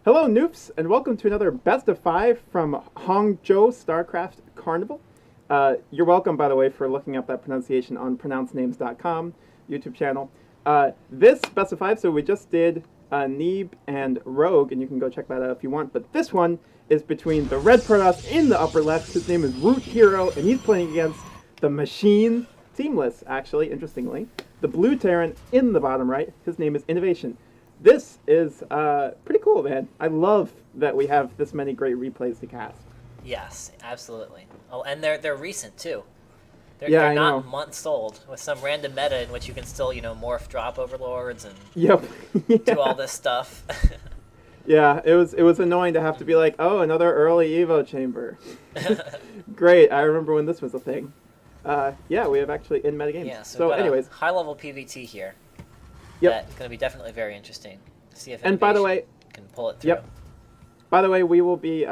Hello, Noofs, and welcome to another Best of 5 from Hangzhou Starcraft Carnival. You're welcome, by the way, for looking up that pronunciation on pronouncenames.com YouTube channel. This Best of 5, so we just did Neeb and Rogue, and you can go check that out if you want. But this one is between the red Protoss in the upper left. His name is herO, and he's playing against the Machine Teamless, actually, interestingly. The blue Terran in the bottom right. His name is INnoVation. This is pretty cool, man. I love that we have this many great replays to cast. Yes, absolutely. Oh, and they're recent too. They're not months old with some random meta in which you can still, morph drop overlords and Yep. do all this stuff. Yeah, it was annoying to have to be like, oh, another early Evo chamber. Great, I remember when this was a thing. Yeah, we have actually in metagames. Yeah, so anyways, high level PvT here. Yep. That's going to be definitely very interesting. See if and by the way, can pull it through. Yep. By the way, we will be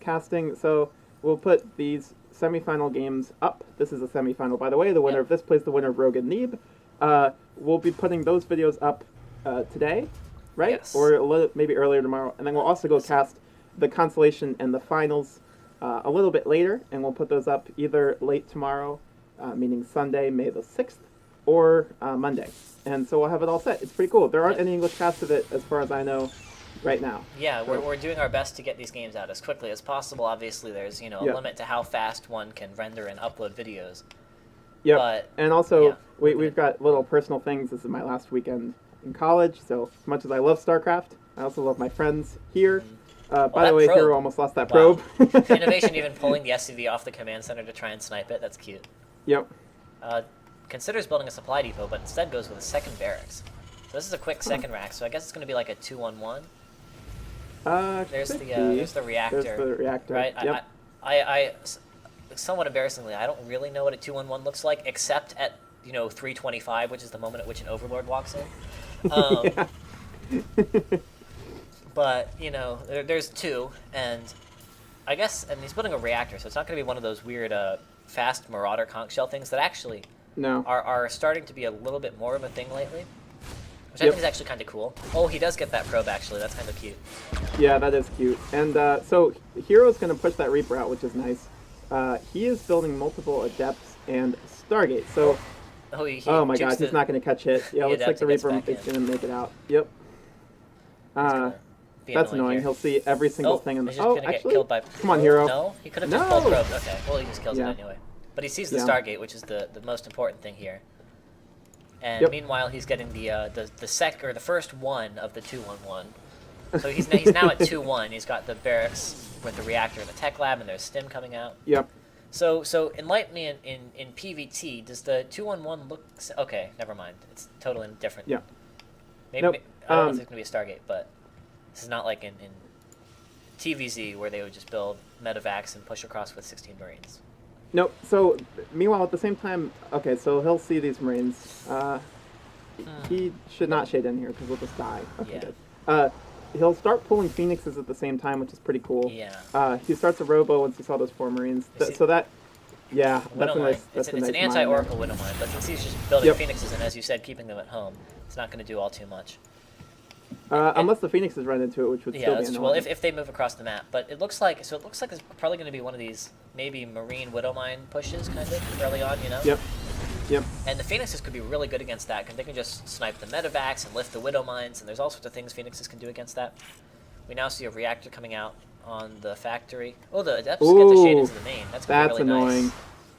casting. So we'll put these semifinal games up. This is a semifinal, by the way. The winner of this plays the winner of Rogue and Neeb. We'll be putting those videos up today, right? Yes. Or maybe earlier tomorrow. And then we'll also go cast the consolation and the finals a little bit later, and we'll put those up either late tomorrow, meaning Sunday, May the 6th, or Monday. And so we'll have it all set. It's pretty cool. There aren't any English casts of it, as far as I know, right now. Yeah, we're doing our best to get these games out as quickly as possible. Obviously, there's a limit to how fast one can render and upload videos. Yeah, but, and also yeah, we've got little personal things. This is my last weekend in college, so as much as I love StarCraft, I also love my friends here. By the way, herO almost lost that probe. INnoVation even pulling the SCV off the command center to try and snipe it. That's cute. Yep. Considers building a supply depot, but instead goes with a second barracks. So this is a quick second rack, so I guess it's going to be like a 2-1-1. There's the reactor. There's the reactor. Right? Yep. I somewhat embarrassingly, I don't really know what a 2-1-1 looks like, except at 3:25, which is the moment at which an Overlord walks in. But there's two, and I guess, and he's building a reactor, so it's not going to be one of those weird fast Marauder conch shell things that actually are starting to be a little bit more of a thing lately, which I think is actually kind of cool. Oh, he does get that probe, actually. That's kind of cute. Yeah, that is cute. And so herO's going to push that Reaper out, which is nice. He is building multiple Adepts and Stargate. So, oh my god, he's not going to catch hit. Yeah, looks like the Reaper is going to make it out. Yep. That's annoying. Here. He'll see every single thing in the... Oh, actually, killed by... Come on, herO. No, he could have just pulled probe. Okay, well, he just kills it anyway. But he sees the Stargate, which is the most important thing here. And meanwhile, he's getting the first one of the 2-1-1. So he's now at 2-1. He's got the barracks with the reactor and the tech lab, and there's stim coming out. Yep. So enlighten me in PvT. Does the 2-1-1 look... Okay, never mind. It's totally different. Yeah. Maybe I don't know if it's going to be a Stargate, but this is not like in TVZ where they would just build medevacs and push across with 16 Marines. Nope. So, meanwhile, at the same time, okay, so he'll see these Marines. He should not shade in here because we'll just die. Okay, good. He'll start pulling Phoenixes at the same time, which is pretty cool. Yeah. He starts a Robo once he saw those 4 Marines. So that, yeah, that's a nice. It's an anti-Oracle Widowmine, but since he's just building Phoenixes and, as you said, keeping them at home, it's not going to do all too much. Unless the Phoenixes run into it, which would still be annoying. Well, if they move across the map. But it looks like it's probably going to be one of these maybe Marine Widowmine pushes, kind of, early on, Yep. Yep. And the Phoenixes could be really good against that, because they can just snipe the medevacs and lift the Widowmines, and there's all sorts of things Phoenixes can do against that. We now see a reactor coming out on the factory. Oh, the Adepts get to shade into the main. That's really annoying. Nice.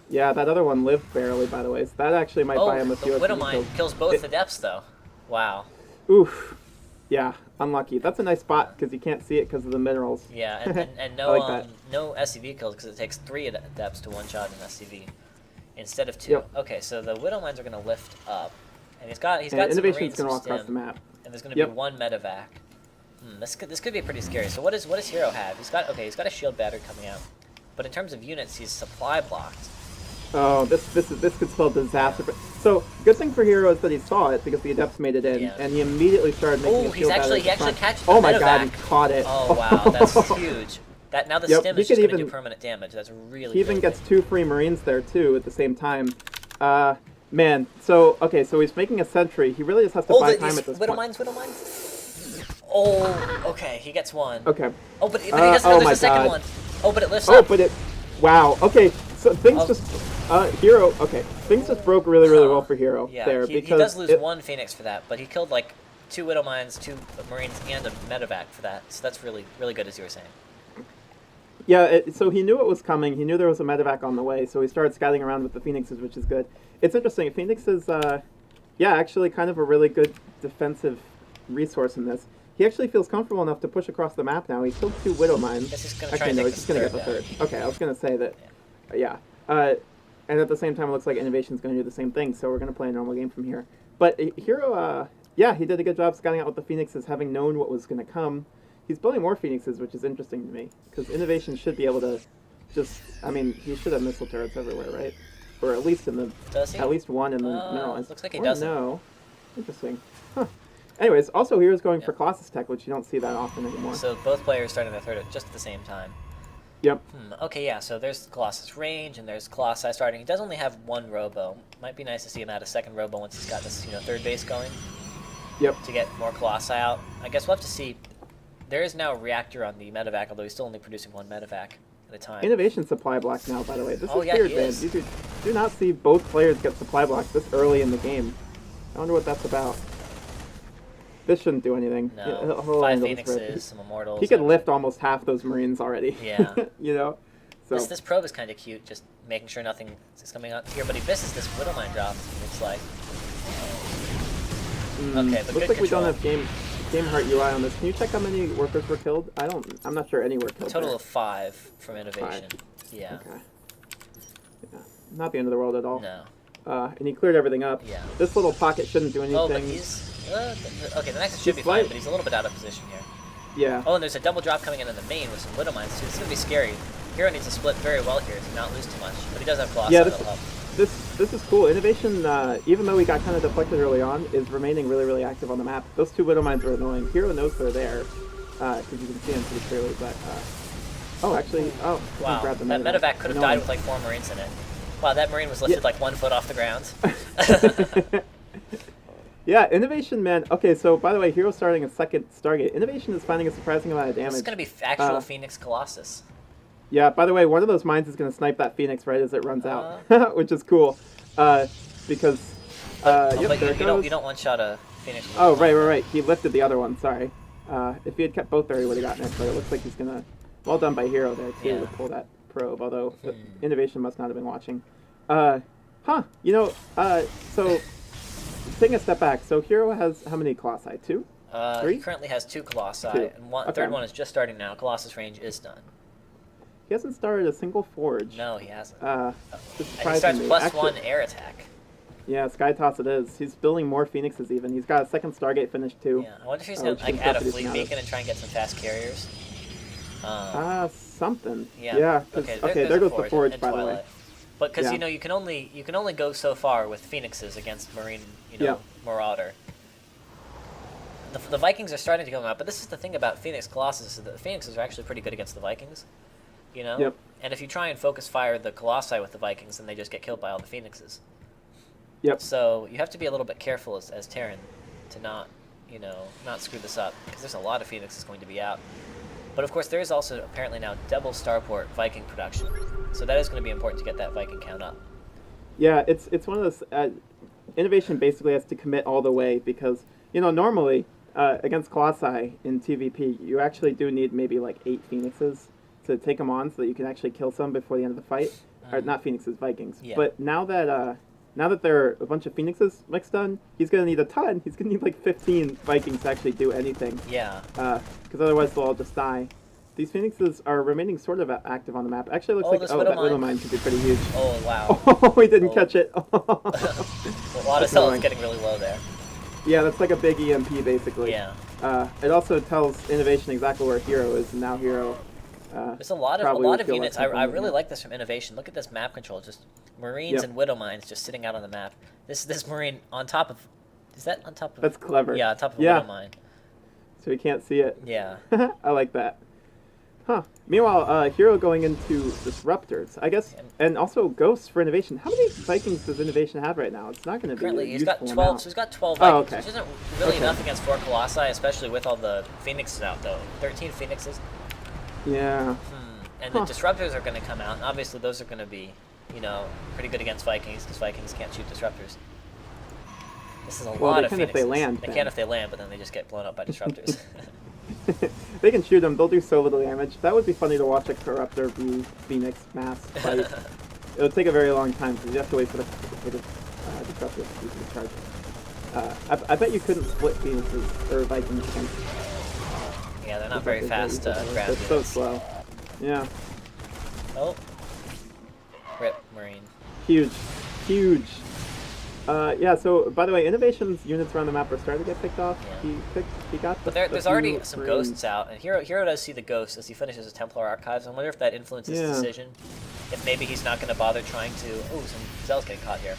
Yeah, that other one lived barely, by the way. So that actually might buy him a few. The Widowmine kills both Adepts, though. Wow. Oof. Yeah, unlucky. That's a nice spot because you can't see it because of the minerals. Yeah, and no no SCV kills because it takes 3 Adepts to one-shot an SCV instead of 2. Yep. Okay, so the Widowmines are going to lift up, and he's got some INnoVation's Marines, going to walk across the map. And there's going to be 1 medevac. This could be pretty scary. So what does herO have? He's got a shield battery coming out, but in terms of units, he's supply blocked. Oh, this could spell disaster. So good thing for herO is that he saw it because the Adepts made it in, and he immediately started making a shield battery. He actually catches the Oh my medevac. god, he caught it. Oh wow, that's huge. Now the stim is just going to do permanent damage. That's really. He even gets 2 free Marines there too at the same time. Man, so he's making a sentry. He really just has to buy time at this point. Widowmines. Oh, okay, he gets one. Okay. Oh, but he doesn't know there's a second one. Oh, but it lifts up. But it... Wow, okay. So things just... herO... Okay. Things just broke really, really well for herO there. He does lose one Phoenix for that, but he killed like 2 Widow Mines, 2 Marines, and a medevac for that. So that's really, really good, as you were saying. Yeah, so he knew it was coming. He knew there was a medevac on the way, so he started scouting around with the Phoenixes, which is good. It's interesting. Phoenix is, actually kind of a really good defensive resource in this. He actually feels comfortable enough to push across the map now. He killed 2 Widow Mines. He's just going to get the third. Okay, I was going to say that, and at the same time, it looks like INnoVation's going to do the same thing, so we're going to play a normal game from here. But herO, he did a good job scouting out with the Phoenixes, having known what was going to come. He's building more Phoenixes, which is interesting to me, because INnoVation should be able to he should have missile turrets everywhere, right? Or at least at least one in the mineralized. Looks like he doesn't. No. Interesting. Huh. Anyways, also here's going for Colossus Tech, which you don't see that often anymore. So both players starting their third at just at the same time. Yep. Okay, yeah, so there's Colossus range, and there's Colossi starting. He does only have 1 robo. Might be nice to see him add a second robo once he's got this, third base going. Yep. To get more Colossi out. I guess we'll have to see. There is now a reactor on the medevac, although he's still only producing 1 medevac at a time. INnoVation supply block now, by the way. This is weird, man. You do not see both players get supply blocks this early in the game. I wonder what that's about. This shouldn't do anything. No. 5 Phoenixes, some Immortals. He could lift almost half those Marines already. Yeah. So. This probe is kind of cute, just making sure nothing is coming out here, but he misses this Widow Mine drop, looks like. Okay, but looks good like control. We don't have game heart UI on this. Can you check how many workers were killed? I'm not sure any were killed. A total there. of 5 from INnoVation. 5. Yeah. Okay. Yeah. Not the end of the world at all. No. And he cleared everything up. Yeah. This little pocket shouldn't do anything. Oh, but he's... okay, the next should be fine, but he's a little bit out of position here. Yeah. Oh, and there's a double drop coming in the main with some Widow Mines, too. This is going to be scary. herO needs to split very well here to not lose too much, but he does have Colossi that'll help. This is cool. INnoVation, even though we got kind of deflected early on, is remaining really, really active on the map. Those 2 Widow Mines are annoying. herO knows they're there, because you can see them pretty clearly, but... wow, grab the that medevac could have died with like 4 Marines in it. Wow, that Marine was lifted like 1 foot off the ground. Yeah, INnoVation, man. Okay, so by the way, herO starting a second Stargate. INnoVation is finding a surprising amount of damage. This is going to be actual Phoenix Colossus. Yeah, by the way, one of those mines is going to snipe that Phoenix right as it runs out, which is cool. Because, but you don't one-shot a Phoenix. Oh, right. He lifted the other one, sorry. If he had kept both there, he would have gotten it, but it looks like he's going to... Well done by herO there, too, to pull that probe, although INnoVation must not have been watching. So... Taking a step back, so herO has how many Colossi? 2? 3? He currently has 2 Colossi, 2. and third one is just starting now. Colossus range is done. He hasn't started a single forge. No, he hasn't. And he starts +1 air attack. Yeah, Sky Toss it is. He's building more Phoenixes even. He's got a second Stargate finished too. Yeah, I wonder if he's going to add a fleet beacon and try and get some fast carriers. Something. Yeah. Okay, there goes the forge, by the way. But because you can only go so far with Phoenixes against Marine, Marauder. The Vikings are starting to come out, but this is the thing about Phoenix Colossus is that the Phoenixes are actually pretty good against the Vikings. Yep. And if you try and focus fire the Colossi with the Vikings, then they just get killed by all the Phoenixes. Yep. So you have to be a little bit careful as Terran to not screw this up, because there's a lot of Phoenixes going to be out. But of course, there is also apparently now double starport Viking production, so that is going to be important to get that Viking count up. Yeah, it's one of those. INnoVation basically has to commit all the way because normally against Colossi in TvP you actually do need maybe like 8 Phoenixes to take them on so that you can actually kill some before the end of the fight. Or not Phoenixes, Vikings. Yeah. But now that there are a bunch of Phoenixes mixed on, he's going to need a ton. He's going to need like 15 Vikings to actually do anything. Yeah. Because otherwise they'll all just die. These Phoenixes are remaining sort of active on the map. Actually, it looks like that Widow Mine could be pretty huge. Oh, wow. Oh, we didn't catch it. A lot of cells getting really low there. Yeah, that's like a big EMP, basically. Yeah. It also tells INnoVation exactly where herO is, and now herO... There's a lot of units. I really like this from INnoVation. Look at this map control. Just Marines and Widow Mines just sitting out on the map. This Marine on top of... Is that on top of... That's clever. Yeah, on top of a Widow Mine. So we can't see it. Yeah. I like that. Huh. Meanwhile, herO going into Disruptors, I guess, and also Ghosts for INnoVation. How many Vikings does INnoVation have right now? It's not going to be a Currently, he's got useful 12. amount. So he's got 12 Vikings, okay. which isn't really enough against 4 Colossi, especially with all the Phoenixes out, though. 13 Phoenixes. Yeah. And the Disruptors are going to come out, and obviously those are going to be, you know, pretty good against Vikings, because Vikings can't shoot Disruptors. This is a lot of Phoenixes. If they land. They can if they land, but then they just get blown up by Disruptors. They can shoot them. They'll do so little damage. That would be funny to watch a Corruptor v Phoenix mass fight. It would take a very long time because you have to wait for the Disruptor to use the charge. I bet you couldn't split Phoenixes or Vikings against. Yeah, they're not very fast. They're so slow. Yeah. Oh. Rip Marine. Huge. Yeah, so, by the way, INnoVation's units around the map are starting to get picked off. Yeah. He got But there's already some ghosts out, and herO does see the ghosts as he finishes his Templar Archives. I wonder if that influences his decision. If maybe he's not going to bother trying to... Oh, some Zell's getting caught here.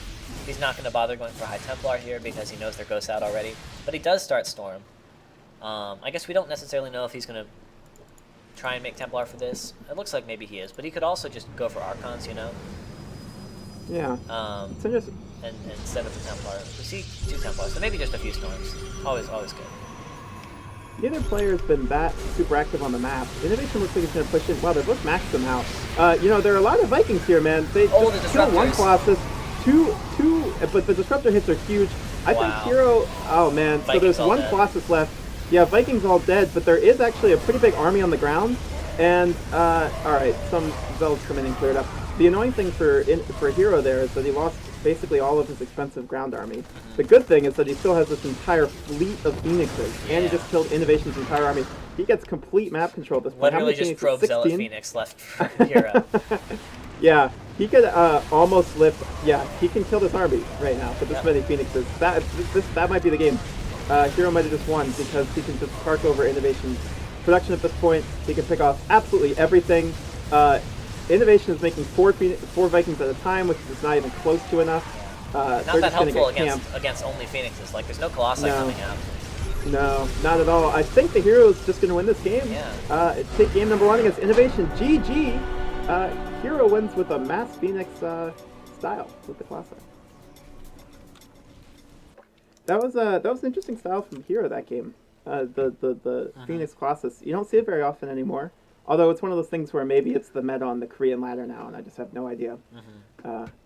He's not going to bother going for High Templar here because he knows their ghosts out already. But he does start Storm. I guess we don't necessarily know if he's going to try and make Templar for this. It looks like maybe he is, but he could also just go for Archons, you know? Yeah. It's interesting. And instead of the Templar. We see 2 Templars, so maybe just a few Storms. Always good. Neither player's been that super active on the map. INnoVation looks like it's going to push in. Wow, they're both maxed them out. You know, there are a lot of Vikings here, man. They the kill one Colossus, two, but the Disruptor hits are huge. I think herO... Oh, man. Vikings so there's one Colossus left. Yeah, Vikings all dead, but there is actually a pretty big army on the ground. And, alright, some Zells come in and cleared up. The annoying thing for herO there is that he lost basically all of his expensive ground army. The good thing is that he still has this entire fleet of Phoenixes, and he just killed INnoVation's entire army. He gets complete map control at this point. Literally just probe Zealot Phoenix left for herO. Yeah, he could almost lift... Yeah, he can kill this army right now with this many Phoenixes. That might be the game. herO might have just won because he can just park over INnoVation's production at this point. He can pick off absolutely everything. INnoVation is making 4 Vikings at a time, which is not even close to enough. Not that helpful against only Phoenixes. Like, there's no Colossi coming out. No, not at all. I think the hero's just going to win this game. Yeah. Take game number 1 against INnoVation. GG. herO wins with a mass Phoenix style with the Colossi. That was an interesting style from herO that game. The Phoenix Colossus. You don't see it very often anymore. Although it's one of those things where maybe it's the meta on the Korean ladder now, and I just have no idea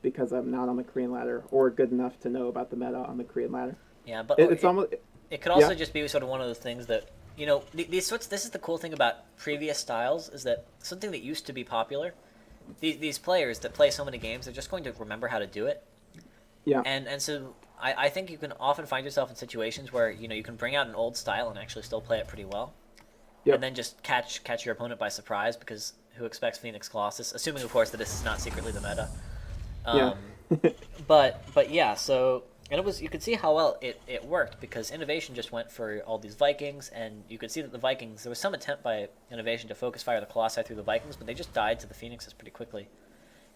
because I'm not on the Korean ladder or good enough to know about the meta on the Korean ladder. Yeah, but it could also just be sort of one of those things that, you know, this is the cool thing about previous styles is that something that used to be popular, these players that play so many games, they're just going to remember how to do it. Yeah. And so I think you can often find yourself in situations where, you know, you can bring out an old style and actually still play it pretty well. Yep. And then just catch your opponent by surprise because who expects Phoenix Colossus? Assuming, of course, that this is not secretly the meta. But yeah, so and it was you could see how well it worked because INnoVation just went for all these Vikings, and you could see that the Vikings there was some attempt by INnoVation to focus fire the Colossi through the Vikings, but they just died to the Phoenixes pretty quickly.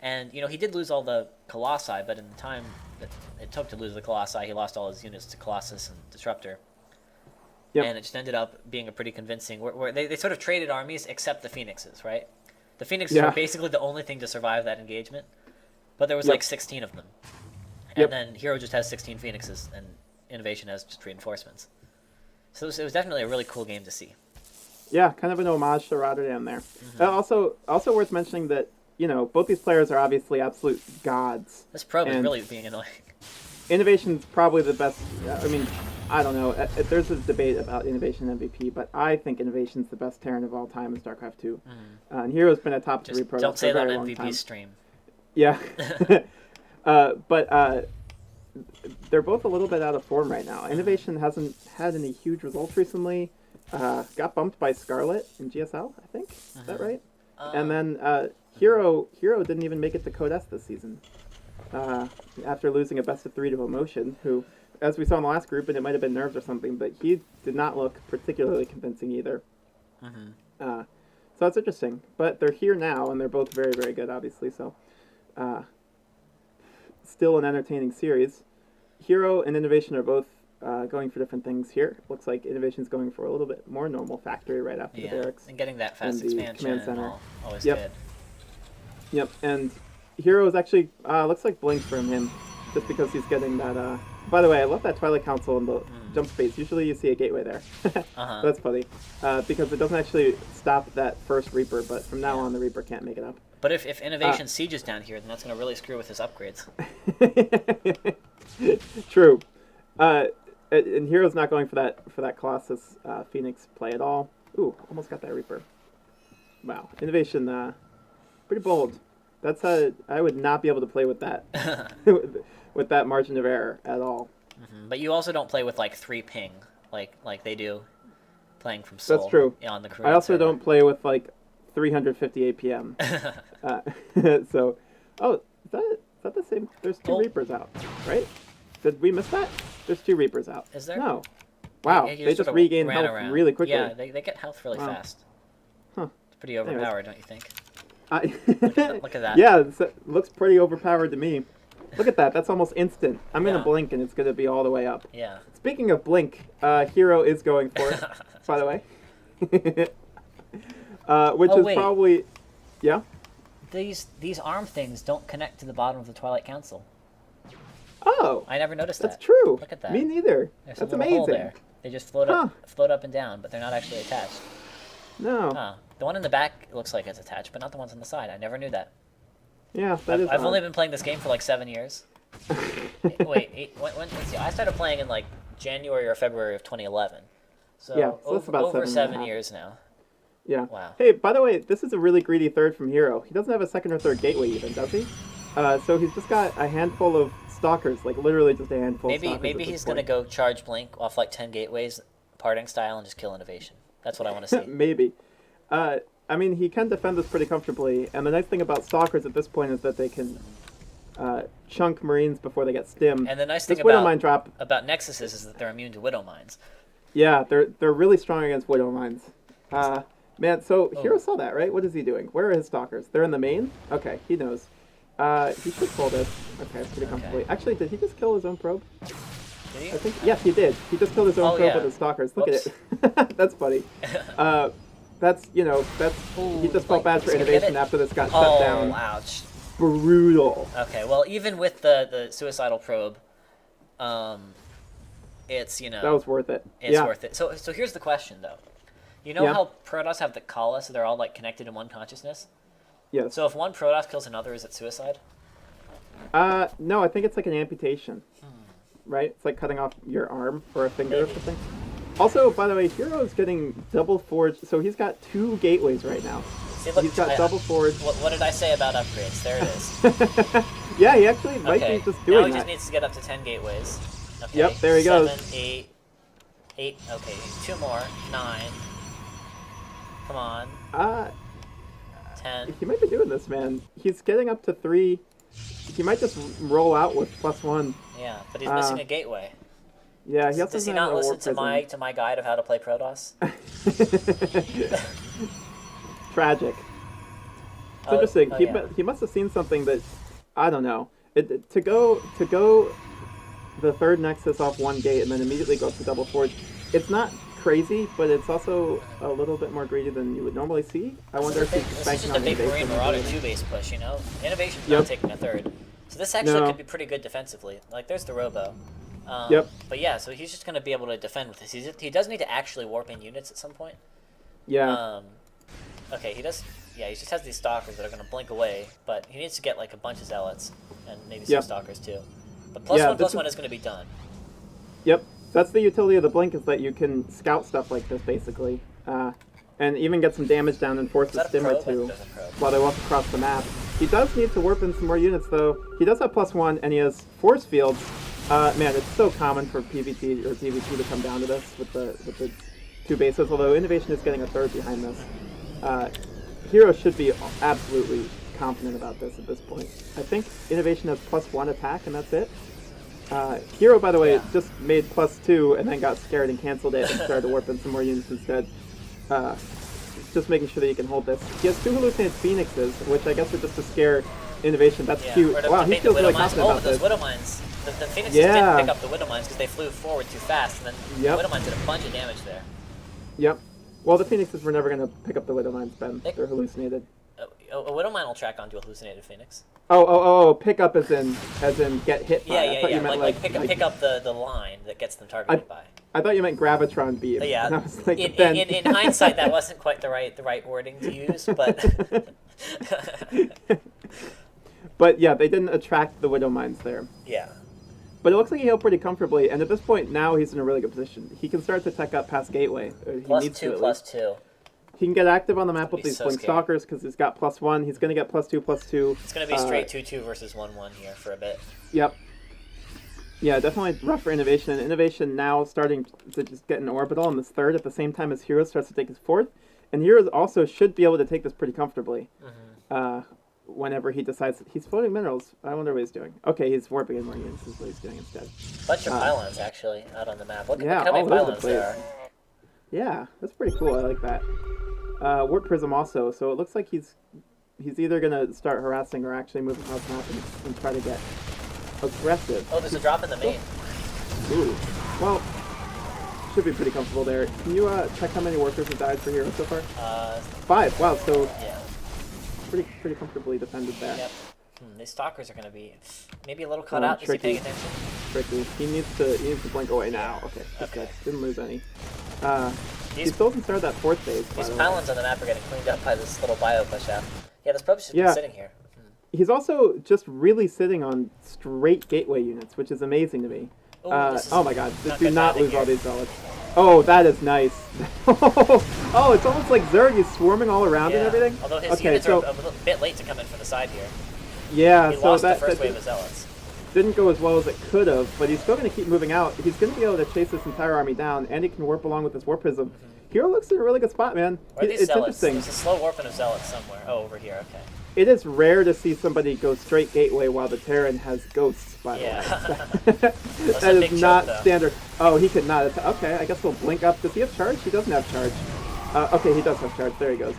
And you know he did lose all the Colossi, but in the time that it took to lose the Colossi, he lost all his units to Colossus and Disruptor. Yep. And it just ended up being a pretty convincing... Where they sort of traded armies except the Phoenixes, right? The Phoenixes were basically the only thing to survive that engagement. But there was like 16 of them. And then herO just has 16 Phoenixes, and INnoVation has just reinforcements. So it was definitely a really cool game to see. Yeah, kind of an homage to Rotterdam there. Also worth mentioning that, you know, both these players are obviously absolute gods. This probe is really being annoying. INnoVation's probably the best... I mean... I don't know. There's a debate about INnoVation MVP, but I think INnoVation's the best Terran of all time in StarCraft 2. And hero's been a top 3 program don't say for a that very on long time. MVP stream. Yeah. But they're both a little bit out of form right now. INnoVation hasn't had any huge results recently. Got bumped by Scarlet in GSL, I think. Is that right? And then herO didn't even make it to Code S this season. After losing a best of 3 to Emotion, who... As we saw in the last group, and it might have been nerves or something, but he did not look particularly convincing either. So that's interesting. But they're here now, and they're both very, very good, obviously. So still an entertaining series. herO and INnoVation are both going for different things here. Looks like INnoVation's going for a little bit more normal factory right after the barracks. And getting that fast expansion command center. Always good. Yep, and herO is actually, looks like blink from him, just because he's getting that, by the way, I love that Twilight Council in the jump space. Usually you see a gateway there. That's funny, because it doesn't actually stop that first Reaper, but from now on the Reaper can't make it up. But if INnoVation sieges down here, then that's going to really screw with his upgrades. True. And herO's not going for that Colossus Phoenix play at all. Ooh, almost got that Reaper. Wow, INnoVation, pretty bold. That's I would not be able to play with that, with that margin of error at all. But you also don't play with like 3 ping, like they do, playing from Seoul. That's true. On the Korean I also server. don't play with like 350 APM. So, is that the same? There's 2 Reapers out, right? Did we miss that? There's 2 Reapers out. Is there? No. Wow, they just regain health really quickly. Yeah, they get health really fast. Huh. It's pretty overpowered, don't you think? Look at that. Yeah, it looks pretty overpowered to me. Look at that. That's almost instant. I'm going to blink, and it's going to be all the way up. Yeah. Speaking of blink, herO is going for it, by the way. Which is probably... Yeah? These arm things don't connect to the bottom of the Twilight Council. Oh! I never noticed that. That's true. Look at that. Me neither. There's That's a little amazing. hole there. They just float up and down, but they're not actually attached. No. Huh. The one in the back looks like it's attached, but not the ones on the side. I never knew that. Yeah, I've only been playing this game for like 7 years. Wait, let's see. I started playing in like January or February of 2011. So, that's about over 7 7.5 years now. Yeah. Wow. Hey, by the way, this is a really greedy third from herO. He doesn't have a second or third gateway even, does he? So he's just got a handful of stalkers, like literally just a handful of stalkers. Maybe he's going to go charge Blink off like 10 gateways, parting style, and just kill INnoVation. That's what I want to see. Maybe. I mean, he can defend this pretty comfortably, and the nice thing about stalkers at this point is that they can chunk Marines before they get stimmed. And the nice thing about Nexuses is that they're immune to Widow Mines. Yeah, they're really strong against Widow Mines. Man, so herO saw that, right? What is he doing? Where are his stalkers? They're in the main? Okay, he knows. He should pull this. Okay, pretty comfortably. Actually, did he just kill his own probe? Did he? I think, yes, he did. He just killed his own probe with his stalkers. Look at it. That's funny. He just felt bad for INnoVation after this got shut down. Ouch. Brutal. Okay, well, even with the suicidal probe, it's, that was worth it. It's worth it. So here's the question, though. You know how Protoss have the Kala, so they're all like connected in one consciousness? Yes. So if one Protoss kills another, is it suicide? No, I think it's like an amputation. Right? It's like cutting off your arm or a finger or something. Also, by the way, herO is getting double forged, so he's got 2 gateways right now. See, look, he's got double forged. What did I say about upgrades? There it is. Yeah, he actually might be just doing that. Now he just needs to get up to 10 gateways. Okay, yep, there he goes. 7, 8, okay, 2 more, 9. Come on. 10. He might be doing this, man. He's getting up to 3. He might just roll out with +1. Yeah, but he's missing a gateway. Yeah, Does he not listen to my guide of how to play Protoss? Tragic. It's interesting. He must have seen something that, I don't know. To go the third Nexus off 1 gate and then immediately go to double forge. It's not crazy, but it's also a little bit more greedy than you would normally see. I wonder if he's banking on big Marine Marauder 2-base push, you know? INnoVation's not taking a third. So this actually could be pretty good defensively. Like, there's the Robo. But yeah, so he's just going to be able to defend with this. He does need to actually warp in units at some point. Yeah. Okay, he does. Yeah, he just has these stalkers that are going to blink away, but he needs to get like a bunch of zealots and maybe some stalkers too. But +1/+1 is going to be done. Yep, that's the utility of the blink, is that you can scout stuff like this basically, and even get some damage down and force a stim or 2 while they walk across the map. He does need to warp in some more units though. He does have +1 and he has force fields. Man, it's so common for PvT or PvP to come down to this with the 2 bases, although INnoVation is getting a third behind this. herO should be absolutely confident about this at this point. I think INnoVation has +1 attack and that's it. herO, by the way, just made +2 and then got scared and canceled it and started to warp in some more units instead. Just making sure that he can hold this. He has 2 hallucinated Phoenixes, which I guess are just to scare INnoVation. That's cute. Wow, he feels really confident about this. Those Widow Mines. The Phoenix didn't pick up the Widow Mines because they flew forward too fast, and then the Widow Mines did a bunch of damage there. Yep. Well, the Phoenixes were never going to pick up the Widow Mines, Ben. They're hallucinated. A Widow Mine will track onto a hallucinated Phoenix. Oh, pick up as in get hit by. Yeah. Like pick up the line that gets them targeted by. I thought you meant Gravitron beam. Yeah. And I was like, in hindsight, that wasn't quite the right wording to use, but. But yeah, they didn't attract the Widow Mines there. Yeah. But it looks like he healed pretty comfortably, and at this point now he's in a really good position. He can start to tech up past Gateway. +2. He can get active on the map with these Blink Stalkers because he's got +1. He's going to get +2/+2. It's going to be straight 2-2 versus 1-1 here for a bit. Yep. Yeah, definitely rough for INnoVation. And INnoVation now starting to just get an orbital in this third at the same time as herO starts to take his fourth. And herO also should be able to take this pretty comfortably. Whenever he decides he's floating minerals. I wonder what he's doing. Okay, he's warping in more units is what he's doing instead. Bunch of pylons actually out on the map. Look at how many pylons there are. Yeah, that's pretty cool. I like that. Warp Prism also. So it looks like he's either gonna start harassing or actually move across the map and try to get aggressive. Oh, there's a drop in the main. Ooh. Well, should be pretty comfortable there. Can you check how many workers have died for herO so far? 5. Wow. So. Yeah. Pretty comfortably defended there. Yep. These stalkers are going to be maybe a little cut out. Is he paying attention? Tricky. He needs to blink away now. Okay. Didn't lose any. He still hasn't started that fourth phase. These pylons on the map are getting cleaned up by this little bio push out. Yeah, this probably should be sitting here. He's also just really sitting on straight gateway units, which is amazing to me. Oh my god, do not lose all these zealots. Oh, that is nice. Oh, it's almost like Zerg. He's swarming all around and everything. Although his units are a bit late to come in from the side here. Yeah, he lost the first wave of zealots. Didn't go as well as it could have, but he's still going to keep moving out. He's going to be able to chase this entire army down, and he can warp along with this Warp Prism. herO looks in a really good spot, man. It's interesting. There's a slow warping of zealots somewhere. Oh, over here. Okay. It is rare to see somebody go straight gateway while the Terran has ghosts, by the way. That is not standard. Oh, he could not. Okay, I guess we'll blink up. Does he have charge? He doesn't have charge. Okay, he does have charge. There he goes.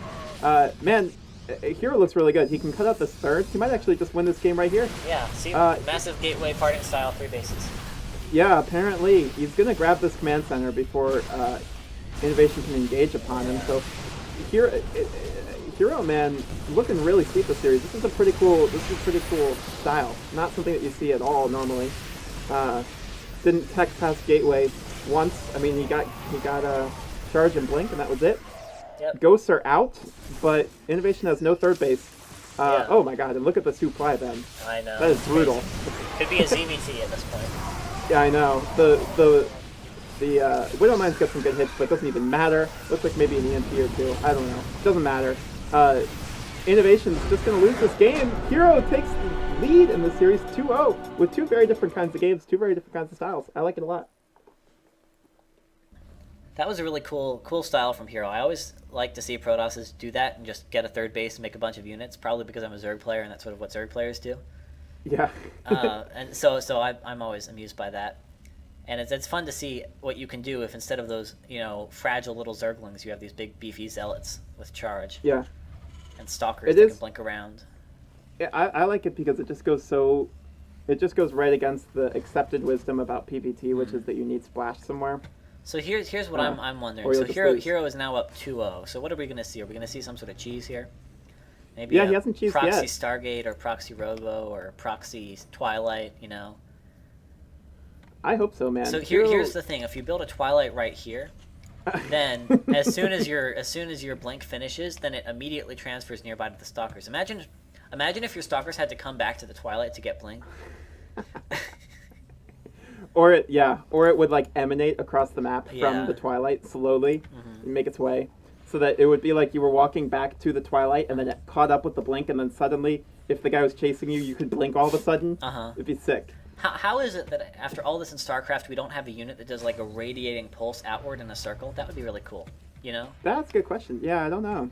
Man, herO looks really good. He can cut out this third. He might actually just win this game right here. Yeah, see, massive gateway parting style, 3 bases. Yeah, apparently. He's going to grab this command center before INnoVation can engage upon him. So herO, man, looking really sweet this series. This is a pretty cool style. Not something that you see at all normally. Didn't tech past gateway once. I mean, he got a charge and blink, and that was it. Yep. Ghosts are out, but INnoVation has no third base. Oh my god, and look at the supply then. I know. That is brutal. Could be a ZVT at this point. Yeah, I know. The Widow Mines got some good hits, but it doesn't even matter. Looks like maybe an EMP or two. I don't know. Doesn't matter. INnoVation's just going to lose this game. herO takes the lead in the series 2-0 with 2 very different kinds of games, 2 very different kinds of styles. I like it a lot. That was a really cool style from herO. I always like to see Protosses do that and just get a third base and make a bunch of units, probably because I'm a Zerg player and that's sort of what Zerg players do. Yeah. And so I'm always amused by that. And it's fun to see what you can do if instead of those, fragile little Zerglings, you have these big beefy zealots with charge. Yeah. And stalkers that can blink around. Yeah, I like it because it just goes right against the accepted wisdom about PvT, which is that you need splash somewhere. So here's what I'm wondering. So herO is now up 2-0. So what are we going to see? Are we going to see some sort of cheese here? Maybe he hasn't cheesed proxy yet. Stargate or proxy Robo or proxy Twilight, I hope so, man. So here's the thing: if you build a Twilight right here, then as soon as your blink finishes, then it immediately transfers nearby to the stalkers. Imagine if your stalkers had to come back to the Twilight to get blink. Or it would like emanate across the map from the Twilight slowly and make its way, so that it would be like you were walking back to the Twilight and then it caught up with the blink, and then suddenly, if the guy was chasing you, you could blink all of a sudden. It'd be sick. How is it that after all this in StarCraft, we don't have a unit that does like a radiating pulse outward in a circle? That would be really cool, That's a good question. Yeah, I don't know.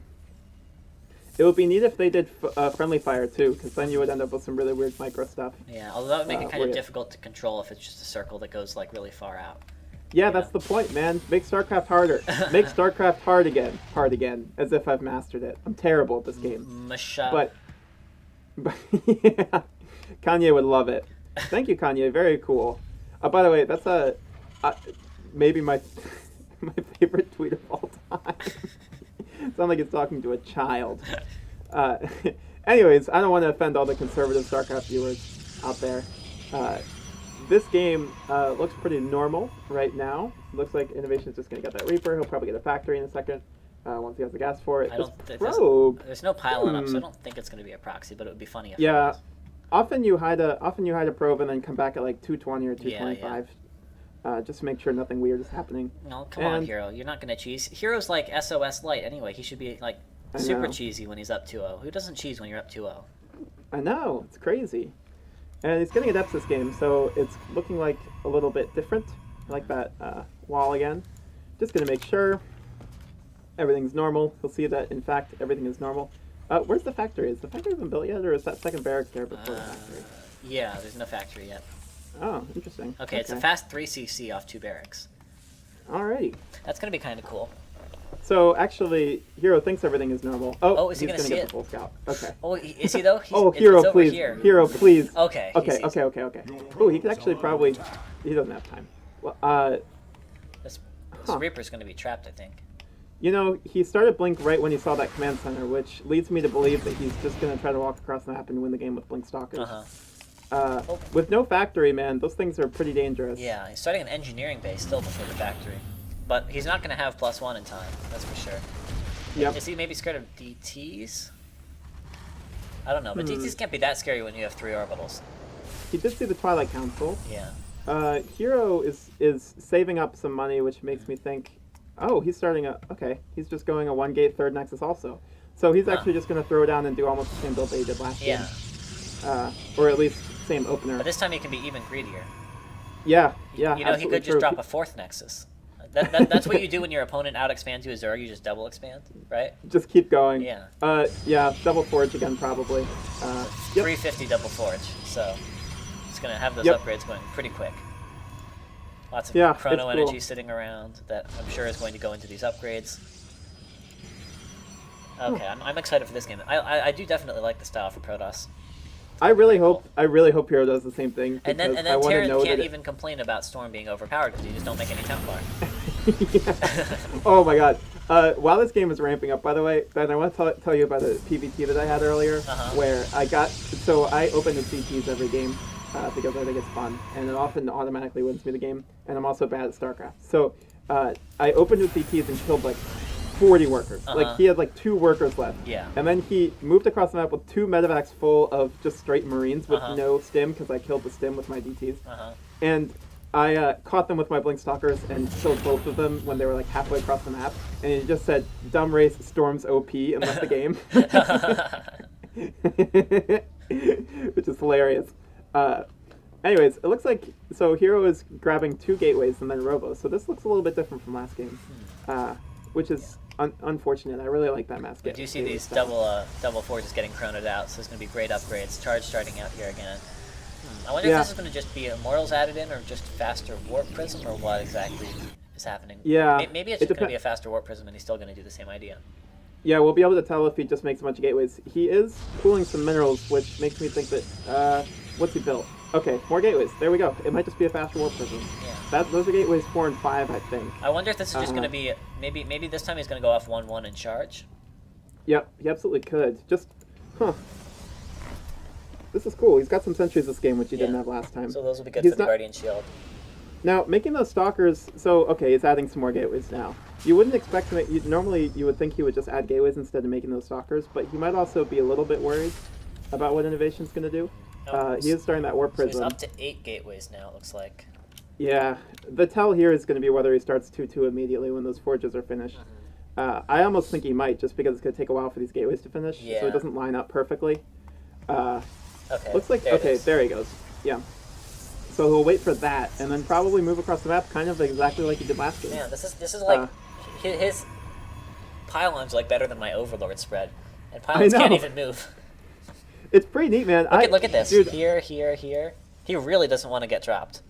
It would be neat if they did friendly fire too, because then you would end up with some really weird micro stuff. Yeah, although that would make it kind of difficult to control if it's just a circle that goes like really far out. Yeah, that's the point, man. Make StarCraft harder. Make StarCraft hard again. Hard again. As if I've mastered it. I'm terrible at this game. Masha. But But yeah, Kanye would love it. Thank you, Kanye. Very cool. By the way, that's maybe my my favorite tweet of all time. Sounds like it's talking to a child. Anyways, I don't want to offend all the conservative StarCraft viewers out there. This game looks pretty normal right now. Looks like INnoVation's just going to get that Reaper. He'll probably get a factory in a second once he has the gas for it. There's no pylon up, so I don't think it's going to be a proxy, but it would be funny if it was. Often you hide a probe and then come back at like 220 or 225. Just to make sure nothing weird is happening. No, come on, herO. You're not going to cheese. herO's like SOS light anyway. He should be like super cheesy when he's up 2-0. Who doesn't cheese when you're up 2-0? I know. It's crazy. And he's getting adepts this game, so it's looking like a little bit different. I like that wall again. Just going to make sure everything's normal. We'll see that, in fact, everything is normal. Where's the factory? Is the factory been built yet, or is that second barracks there before the factory? Yeah, there's no factory yet. Oh, interesting. Okay, it's a fast 3cc off 2 barracks. Alrighty. That's going to be kind of cool. So, actually, herO thinks everything is normal. Oh, is he going to see get it? The full scout. Okay. Oh, is he, though? herO, it's please. Over here. herO, please. Okay. Okay. Oh, he could actually probably... He doesn't have time. Well, this Reaper's going to be trapped, I think. You know, he started Blink right when he saw that command center, which leads me to believe that he's just going to try to walk across the map and win the game with Blink Stalkers. With no factory, man, those things are pretty dangerous. Yeah, he's starting an engineering base still before the factory. But he's not going to have +1 in time, that's for sure. Yep. Is he maybe scared of DTs? I don't know, but DTs can't be that scary when you have 3 orbitals. He did see the Twilight Council. Yeah. herO is saving up some money, which makes me think, oh, he's starting he's just going a 1-gate 3rd Nexus also. So he's actually just going to throw down and do almost the same build that he did last game. Or at least same opener. But this time he can be even greedier. Yeah. You know, he could just drop a 4th Nexus. That's what you do when your opponent out-expands you as Zerg, you just double expand, right? Just keep going. Yeah. Yeah, double forge again, probably. 350 double forge, so it's going to have those upgrades going pretty quick. Lots of chrono energy sitting around that I'm sure is going to go into these upgrades. Okay, I'm excited for this game. I do definitely like the style for Protoss. I really hope herO does the same thing. And then Terran can't even complain about Storm being overpowered because you just don't make any Templar. Oh my god. While this game is ramping up, by the way, Ben, I want to tell you about the PvT that I had earlier, where I open the CTs every game because I think it's fun, and it often automatically wins me the game, and I'm also bad at StarCraft. So I opened the CTs and killed like 40 workers. Like, he had like 2 workers left. Yeah. And then he moved across the map with 2 medevacs full of just straight Marines with no stim, because I killed the stim with my DTs. And I caught them with my Blink Stalkers and killed both of them when they were like halfway across the map. And he just said, "Dumb race, Storm's OP," and left the game. Which is hilarious. Anyways, it looks like, so herO is grabbing 2 gateways and then Robo. So this looks a little bit different from last game. Which is unfortunate. I really like that mask. But you see these double forges getting chronoed out, so it's going to be great upgrades. Charge starting out here again. I wonder if this is going to just be Immortals added in, or just faster Warp Prism, or what exactly is happening. Yeah. Maybe it's just going to be a faster Warp Prism, and he's still going to do the same idea. Yeah, we'll be able to tell if he just makes a bunch of gateways. He is pooling some minerals, which makes me think that, what's he built? Okay, more gateways. There we go. It might just be a faster Warp Prism. Yeah. Those are gateways 4 and 5, I think. I wonder if this is just going to be, maybe this time he's going to go off 1-1 and charge. Yep, he absolutely could. Just, This is cool. He's got some sentries this game, which he didn't have last time. So those will be good for the Guardian Shield. Now, making those Stalkers, he's adding some more gateways now. You wouldn't expect to make, normally you would think he would just add gateways instead of making those Stalkers, but he might also be a little bit worried about what INnoVation's going to do. He is starting that Warp Prism. So he's up to 8 gateways now, it looks like. Yeah. The tell here is going to be whether he starts 2-2 immediately when those forges are finished. I almost think he might, just because it's going to take a while for these gateways to finish, so it doesn't line up perfectly. Looks like, there he goes. Yeah. So he'll wait for that, and then probably move across the map kind of exactly like he did last game. Yeah, this is like, his pylon's like better than my Overlord spread. And pylons can't even move. It's pretty neat, man. Look at this. Dude, here. He really doesn't want to get dropped.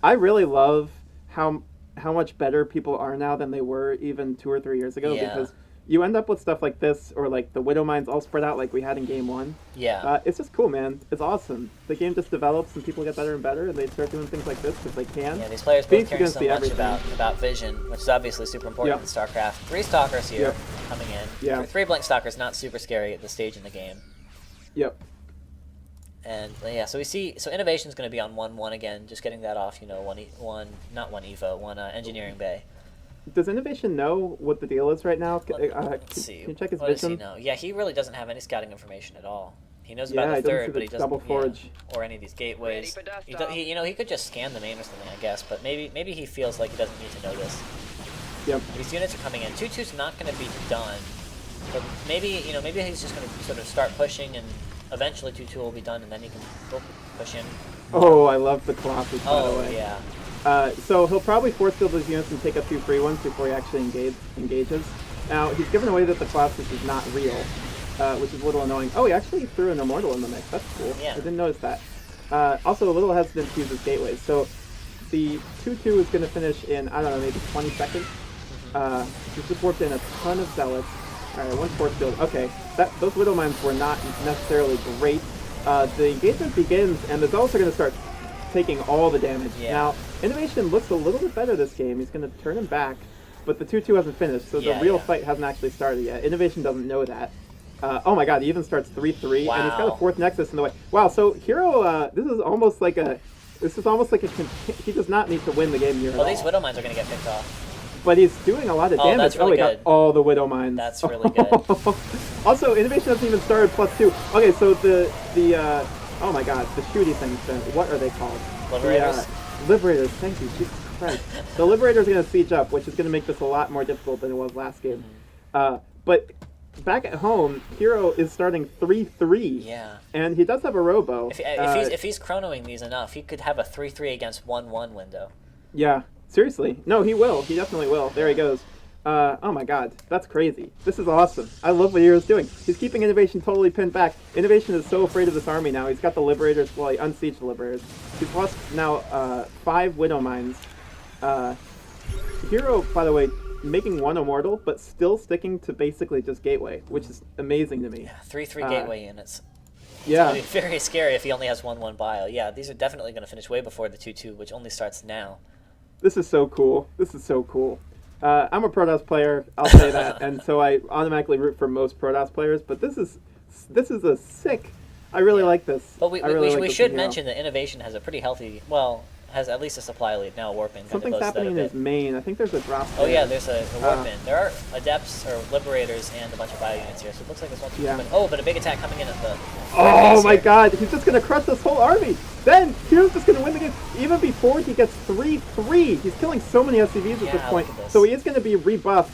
I really love how much better people are now than they were even 2 or 3 years ago, because you end up with stuff like this, or like the Widow Mines all spread out like we had in Game 1. Yeah. It's just cool, man. It's awesome. The game just develops and people get better and better, and they start doing things like this because they can. Yeah, these players both caring so much everything. about vision, which is obviously super important in StarCraft. 3 Stalkers here coming in. Yeah. 3 Blink Stalkers, not super scary at this stage in the game. Yep. And yeah, so we see, so INnoVation's going to be on 1-1 again, just getting that off, you know, one engineering bay. Does INnoVation know what the deal is right now? Let's see. Can you check his what vision? Does he know? Yeah, he really doesn't have any scouting information at all. He knows about the third, but he doesn't. Double forge. Or any of these gateways. He, you know, he could just scan the main or something, I guess. But maybe he feels like he doesn't need to know this. Yep. These units are coming in. 2-2's not going to be done. But maybe he's just going to sort of start pushing, and eventually 2-2 will be done, and then he can push in. Oh, I love the Colossus, by the way. Yeah. So he'll probably force field his units and take a few free ones before he actually engages. Now, he's given away that the Colossus is not real, which is a little annoying. Oh, he actually threw an Immortal in the mix. That's cool. Yeah. I didn't notice that. Also, a little hesitant to use his gateways. So the 2-2 is going to finish in, I don't know, maybe 20 seconds. He's just warped in a ton of Zealots. Alright, one force field. Okay, those Widow Mines were not necessarily great. The engagement begins, and the Zealots are going to start taking all the damage. Yeah. Now, INnoVation looks a little bit better this game. He's going to turn him back, but the 2-2 hasn't finished, so the real fight hasn't actually started yet. INnoVation doesn't know that. Oh my god, he even starts 3-3, wow. and he's got a 4th Nexus in the way. Wow, so herO, this is almost like a... He does not need to win the game here at all. These Widow Mines are going to get picked off. But he's doing a lot of damage. That's really he got all the Widow Mines. That's really good. Also, INnoVation hasn't even started +2. Okay, so the oh my god, the shooty things then. What are they called? Liberators? Liberators, thank you, Jesus Christ. The Liberators are going to siege up, which is going to make this a lot more difficult than it was last game. But back at home, herO is starting 3-3. Yeah. And he does have a robo. If he's chronoing these enough, he could have a 3-3 against 1-1 window. Yeah. Seriously. No, he will. He definitely will. There he goes. Oh my god. That's crazy. This is awesome. I love what hero's doing. He's keeping INnoVation totally pinned back. INnoVation is so afraid of this army now. He's got the Liberators. Well, he unsieged the Liberators. He's lost now 5 Widow Mines. herO, by the way, making 1 Immortal, but still sticking to basically just Gateway, which is amazing to me. Yeah, 3-3 Gateway units. Yeah. It's gonna be very scary if he only has 1-1 bio. Yeah, these are definitely going to finish way before the 2-2, which only starts now. This is so cool. This is so cool. I'm a Protoss player, I'll say that, and so I automatically root for most Protoss players, but this is a sick... I really like this. But we should mention that INnoVation has a pretty healthy... Well, has at least a supply lead now, warping. Something's happening in his main. I think there's a drop there. Oh yeah, there's a warp in. There are Adepts, or Liberators, and a bunch of bio units here, so it looks like there's one coming. Oh, but a big attack coming in at the... Oh my god, he's just going to crush this whole army! Then, hero's just going to win the game. Even before he gets 3-3, he's killing so many SCVs at this point. So he is going to be rebuffed.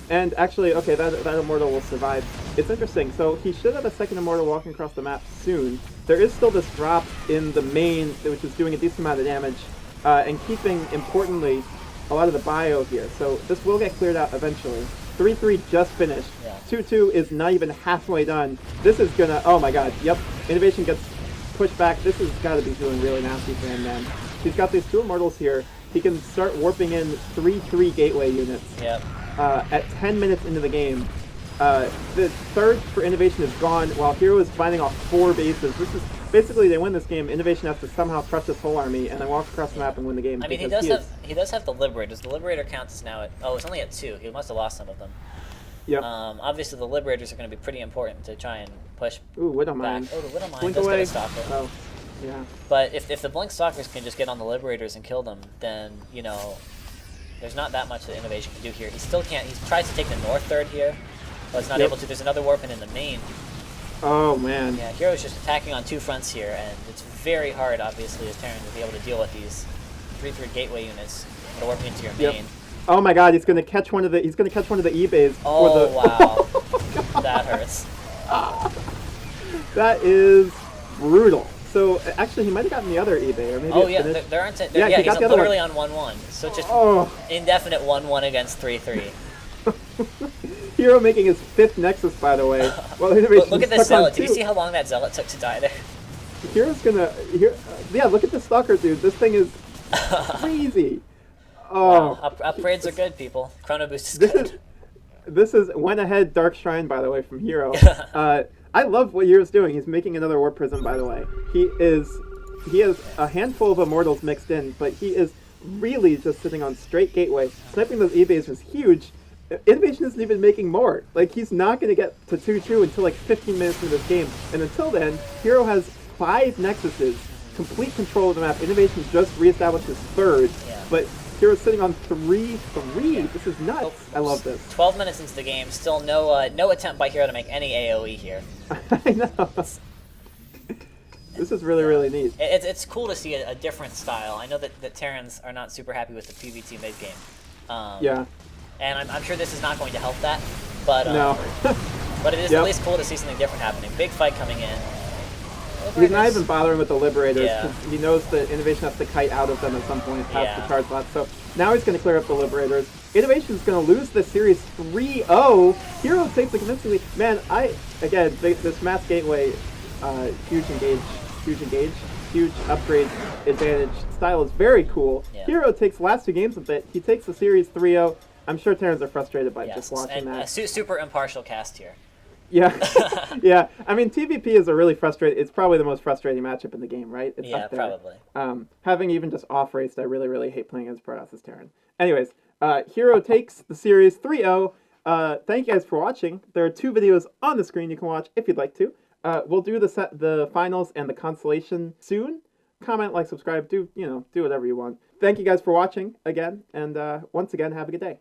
And actually, okay, that Immortal will survive. It's interesting. So he should have a second Immortal walking across the map soon. There is still this drop in the main, which is doing a decent amount of damage, and keeping, importantly, a lot of the bio here. So this will get cleared out eventually. 3-3 just finished. 2-2 is not even halfway done. This is gonna, oh my god, yep. INnoVation gets pushed back. This has got to be feeling really nasty for him, man. He's got these 2 Immortals here. He can start warping in 3-3 Gateway units. Yep. At 10 minutes into the game. The third for INnoVation is gone, while herO is finding off 4 bases. This is basically, they win this game. INnoVation has to somehow crush this whole army and then walk across the map and win the game. I mean, he does have the Liberators. The Liberator count is now at it's only at 2. He must have lost some of them. Yep. Obviously, the Liberators are going to be pretty important to try and push. Ooh, Widow back. Mine. Oh, the Widow Mine Blink does away. get a Stalker. Oh, yeah. But if the Blink Stalkers can just get on the Liberators and kill them, then there's not that much that INnoVation can do here. He still can't. He tries to take the north third here, but it's not able to. There's another warping in the main. Oh man. Yeah, hero's just attacking on 2 fronts here, and it's very hard, obviously, as Terran to be able to deal with these 3-3 Gateway units that are warping into your main. Oh my god, he's gonna catch one of the E-bays. Oh wow. That hurts. That is brutal. So actually, he might have gotten the other E-bay, or maybe. Oh yeah, there aren't. Yeah, he's literally on 1-1. So just indefinite 1-1 against 3-3. herO making his 5th Nexus, by the way. Well, look at this Zealot. Do you see how long that Zealot took to die there? hero's gonna. Yeah, look at the Stalker, dude. This thing is crazy. Oh, wow. Upgrades are good, people. Chrono Boost is good. This is went ahead Dark Shrine, by the way, from herO. I love what hero's doing. He's making another Warp Prism, by the way. He has a handful of Immortals mixed in, but he is really just sitting on straight Gateway. Sniping those E-Bays was huge. INnoVation isn't even making more. Like, he's not going to get to 2-2 until like 15 minutes into this game. And until then, herO has 5 Nexuses, complete control of the map. INnoVation just reestablished his 3rd, but hero's sitting on 3-3. This is nuts. I love this. 12 minutes into the game, still no attempt by herO to make any AoE here. I know. This is really, really neat. It's cool to see a different style. I know that Terrans are not super happy with the PvT mid game. Yeah. And I'm sure this is not going to help that, but no. But it is at least cool to see something different happening. Big fight coming in. He's not even bothering with the Liberators because he knows that INnoVation has to kite out of them at some point past the charge slot. So now he's going to clear up the Liberators. INnoVation's going to lose the series 3-0. herO takes the convincing lead. Man, again, this mass gateway, huge upgrade advantage style is very cool. herO takes last 2 games with it. He takes the series 3-0. I'm sure Terrans are frustrated by just watching that. Super impartial cast here. Yeah, yeah. I mean, TvP is a really frustrating. It's probably the most frustrating matchup in the game, right? It's up there. Probably. Having even just off raced, I really, really hate playing as Protoss Terran. Anyways, herO takes the series 3-0. Thank you guys for watching. There are 2 videos on the screen you can watch if you'd like to. We'll do the finals and the consolation soon. Comment, like, subscribe, do whatever you want. Thank you guys for watching again, and once again, have a good day.